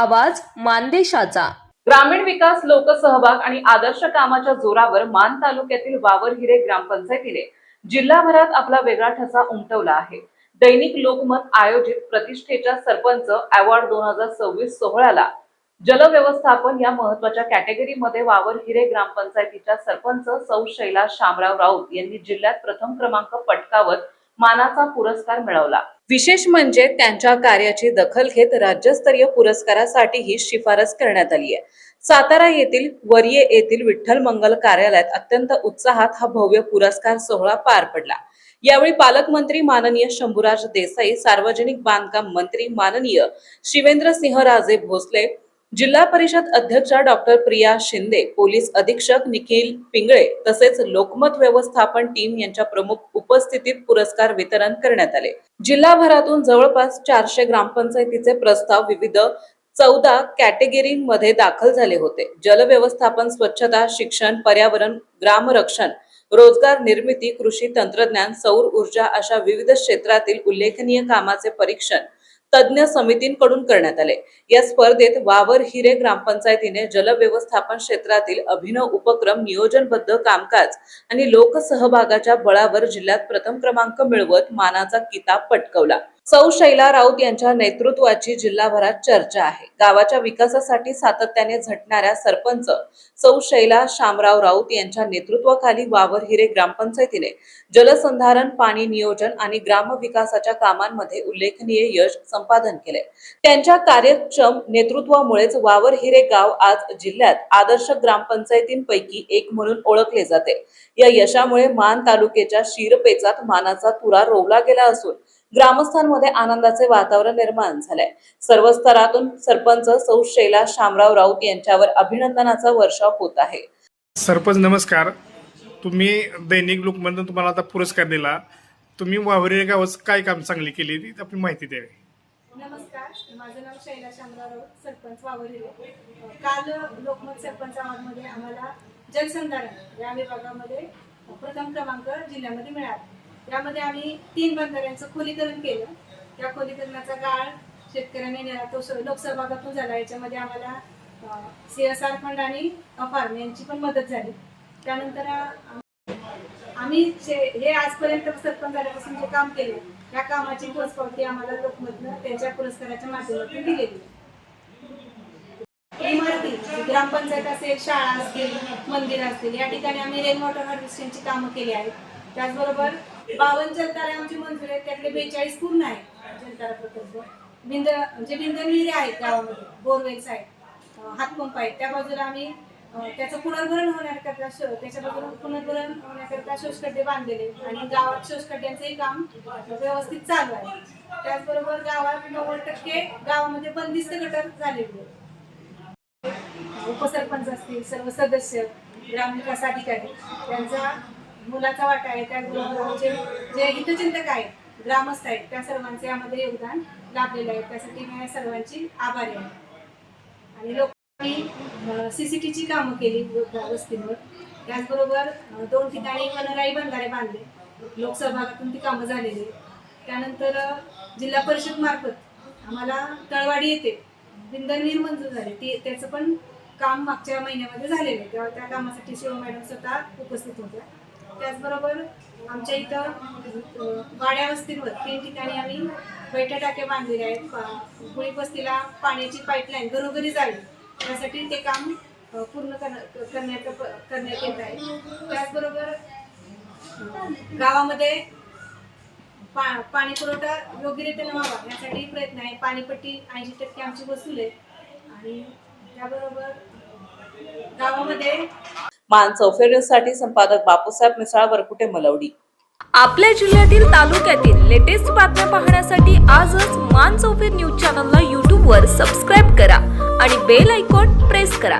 आवाज मानदेशाचा। ग्रामीण विकास, लोकसहभाग आणि आदर्श कामाच्या जोरावर मान तालुक्यातील वावरहिरे ग्रामपंचायतीने जिल्हाभरात आपला वेगळा ठसा उमटवला आहे। दैनिक लोकमत आयोजित प्रतिष्ठेच्या सरपंच अवॉर्ड 2026 सोहळ्याला जलव्यवस्थापन या महत्त्वाच्या कॅटेगरीमध्ये वावरहिरे ग्रामपंचायतीच्या सरपंच सौ शैला शामराव राऊत यांनी जिल्ह्यात प्रथम क्रमांक पटकावत मानाचा पुरस्कार मिळवला। विशेष म्हणजे त्यांच्या कार्याची दखल घेत राज्यस्तरीय पुरस्कारासाठी ही शिफारस करण्यात आली आहे। सातारा येथील वर्ये येथील विठ्ठल मंगल कार्यालयात अत्यंत उत्साहात हा भव्य पुरस्कार सोहळा पार पडला। यावेळी पालकमंत्री माननीय शंभूराज देसाई, सार्वजनिक बांधकाम मंत्री माननीय शिवेंद्रसिंहराजे भोसले, जिल्हा परिषद अध्यक्षा डॉक्टर प्रिया शिंदे, पोलीस अधीक्षक निखिल पिंगळे तसेच लोकमत व्यवस्थापन टीम यांच्या प्रमुख उपस्थितीत पुरस्कार वितरण करण्यात आले। जिल्हाभरातून जवळपास 400 ग्रामपंचायतीचे प्रस्ताव विविध 14 कॅटेगरीमध्ये दाखल झाले होते। जलव्यवस्थापन, स्वच्छता, शिक्षण, पर्यावरण, ग्रामरक्षण, रोजगार निर्मिती, कृषी तंत्रज्ञान, सौर ऊर्जा अशा विविध क्षेत्रातील उल्लेखनीय कामाचे परीक्षण तज्ञ समितींकडून करण्यात आले। या स्पर्धेत वावरहिरे ग्रामपंचायतीने जलव्यवस्थापन क्षेत्रातील अभिनव उपक्रम, नियोजनबद्ध कामकाज आणि लोकसहभागाच्या बळावर जिल्ह्यात प्रथम क्रमांक मिळवत मानाचा किताब पटकावला। सौ शैला राऊत यांच्या नेतृत्वाची जिल्हाभरात चर्चा आहे। गावाच्या विकासासाठी सातत्याने झटणाऱ्या सरपंच सौ शैला शामराव राऊत यांच्या नेतृत्वाखाली वावरहिरे ग्रामपंचायतीने जलसंधारण, पाणी नियोजन आणि ग्रामविकासाच्या कामांमध्ये उल्लेखनीय यश संपादन केले। त्यांच्या कार्यक्षम नेतृत्वामुळेच वावरहिरे गाव आज जिल्ह्यात आदर्श ग्रामपंचायतींपैकी एक म्हणून ओळखले जाते। या यशामुळे मान तालुक्याच्या शिरपेचात मानाचा तुरा रोवला गेला असून ग्रामस्थांमध्ये आनंदाचे वातावरण निर्माण झाले। सर्व स्तरातून सरपंच सौ शैला शामराव राऊत यांच्यावर अभिनंदनाचा वर्षाव होत आहे। सरपंच नमस्कार, तुम्ही दैनिक लोकमतने तुम्हाला आता पुरस्कार दिला। तुम्ही वावरहिरे गावात काय काम चांगले केले ती आपली माहिती द्यावी। नमस्कार, माझं नाव शैला शामराव राऊत, सरपंच वावरहिरे। काल लोकमत सरपंच अवॉर्डमध्ये आम्हाला जलसंधारण या विभागामध्ये प्रथम क्रमांक जिल्ह्यामध्ये मिळाला। यामध्ये आम्ही 3 बंधाऱ्यांचं खोलीकरण केलं। त्या खोलीकरणाचा गाळ शेतकऱ्यांनी नेला, तो लोकसहभागातून झाला। याच्यामध्ये आम्हाला CSR फंड आणि अफार्म यांची पण मदत झाली। त्यानंतर आम्ही हे आजपर्यंत सरपंच झाल्यापासून जे काम केले त्या कामाची पोचपावती आम्हाला लोकमतनं त्यांच्या पुरस्काराच्या माध्यमातून दिलेली। इमारती, ग्रामपंचायत असेल, शाळा असतील, मंदिर असतील, या ठिकाणी आम्ही रेन वॉटर हार्वेस्टिंगची कामं केली आहेत। त्याचबरोबर 52 जलतारे आमची मंजूर आहेत, त्यातले 42 पूर्ण आहेत जलतारा प्रकल्प। विंधन विहिरी आहेत गावामध्ये, बोरवेल्स आहेत, हातपंप आहेत। त्या बाजूला आम्ही त्याचं पुनर्भरण होण्याकरता त्याच्या बाजूला पुनर्भरण होण्याकरता शोषखड्डे बांधलेले आणि गावात शोषखड्ड्यांचंही काम व्यवस्थित चालू आहे। त्याचबरोबर गावात 90% गावामध्ये बंदिस्त गटर झालेले। उपसरपंच असतील, सर्व सदस्य, ग्रामविकास अधिकारी यांचा मुलाचा वाटा आहे। त्याचबरोबर जे हितचिंतक आहेत, ग्रामस्थ आहेत, त्या सर्वांचे यामध्ये योगदान लाभलेले आहे। त्यासाठी मी सर्वांची आभारी आहे। आणि लोकांनी CCTची कामं केली वस्तींवर। त्याचबरोबर 2 ठिकाणी वनराई बंधारे बांधले, लोकसहभागातून ती कामं झालेली। त्यानंतर जिल्हा परिषद मार्फत आम्हाला तळवाडी येथे विंधन विहीर मंजूर झाली, त्याचं पण काम मागच्या महिन्यामध्ये झालेलं आहे। तेव्हा त्या कामासाठी शिव मॅडम स्वतः उपस्थित होत्या। त्याचबरोबर आमच्या इथं वाड्या वस्तींवर 3 ठिकाणी आम्ही बैठ्या टाक्या बांधलेल्या आहेत। गुळी वस्तीला पाण्याची पाईपलाईन घरोघरी जावी यासाठी ते काम पूर्ण करण्यात येत आहे। त्याचबरोबर गावामध्ये पाणी पुरवठा योग्यरीतीने व्हावा यासाठी प्रयत्न आहे। पाणीपट्टी 80% आमची वसूल आहे। आणि त्याबरोबर गावामध्ये मान चौफेरीसाठी संपादक बापूसाहेब मिसाळ, वरकुटे, मलवडी। आपल्या जिल्ह्यातील, तालुक्यातील लेटेस्ट बातम्या पाहण्यासाठी आजच मान चौफेर न्यूज चॅनलला YouTube वर सबस्क्राईब करा आणि बेल आयकॉन प्रेस करा।